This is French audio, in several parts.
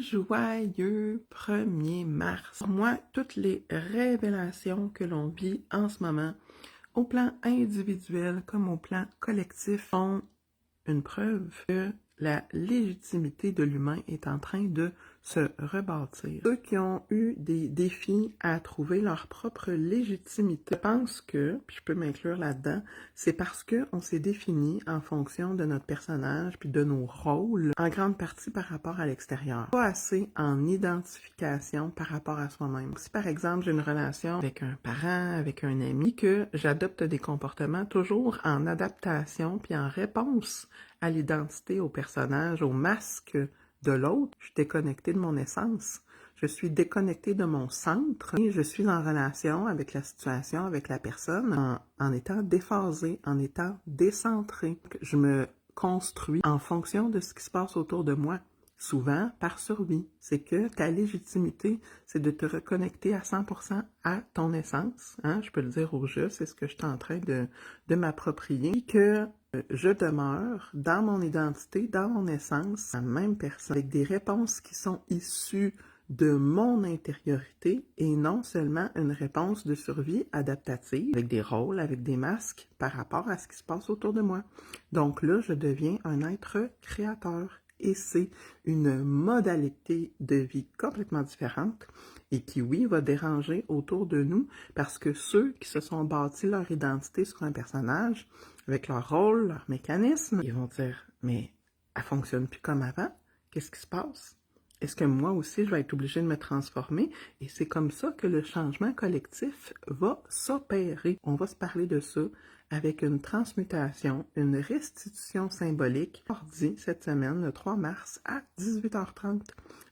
Joyeux 1er mars. Pour moi, toutes les révélations que l'on vit en ce moment, au plan individuel comme au plan collectif, sont une preuve que la légitimité de l'humain est en train de se rebâtir. Ceux qui ont eu des défis à trouver leur propre légitimité, je pense que, puis je peux m'inclure là-dedans, c'est parce qu'on s'est défini en fonction de notre personnage puis de nos rôles, en grande partie par rapport à l'extérieur. Pas assez en identification par rapport à soi-même. Si par exemple j'ai une relation avec un parent, avec un ami, que j'adopte des comportements toujours en adaptation puis en réponse à l'identité, au personnage, au masque de l'autre, je suis déconnectée de mon essence. Je suis déconnectée de mon centre et je suis en relation avec la situation, avec la personne, en étant déphasée, en étant décentrée. Je me construis en fonction de ce qui se passe autour de moi. Souvent, par survie. C'est que ta légitimité, c'est de te reconnecter à 100% à ton essence. Hein? Je peux le dire au jeu, c'est ce que je suis en train de m'approprier. Et que je demeure dans mon identité, dans mon essence, la même personne, avec des réponses qui sont issues de mon intériorité et non seulement une réponse de survie adaptative, avec des rôles, avec des masques par rapport à ce qui se passe autour de moi. Donc là, je deviens un être créateur. Et c'est une modalité de vie complètement différente et qui, oui, va déranger autour de nous parce que ceux qui se sont bâtis leur identité sur un personnage, avec leur rôle, leur mécanisme, ils vont dire « Mais elle fonctionne plus comme avant? Qu'est-ce qui se passe? Est-ce que moi aussi, je vais être obligée de me transformer? » Et c'est comme ça que le changement collectif va s'opérer. On va se parler de ça avec une transmutation, une restitution symbolique, mardi cette semaine, le 3 mars à 18h30.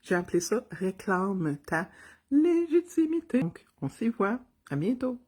J'ai appelé ça « Réclame ta légitimité ». Donc, on s'y voit. À bientôt.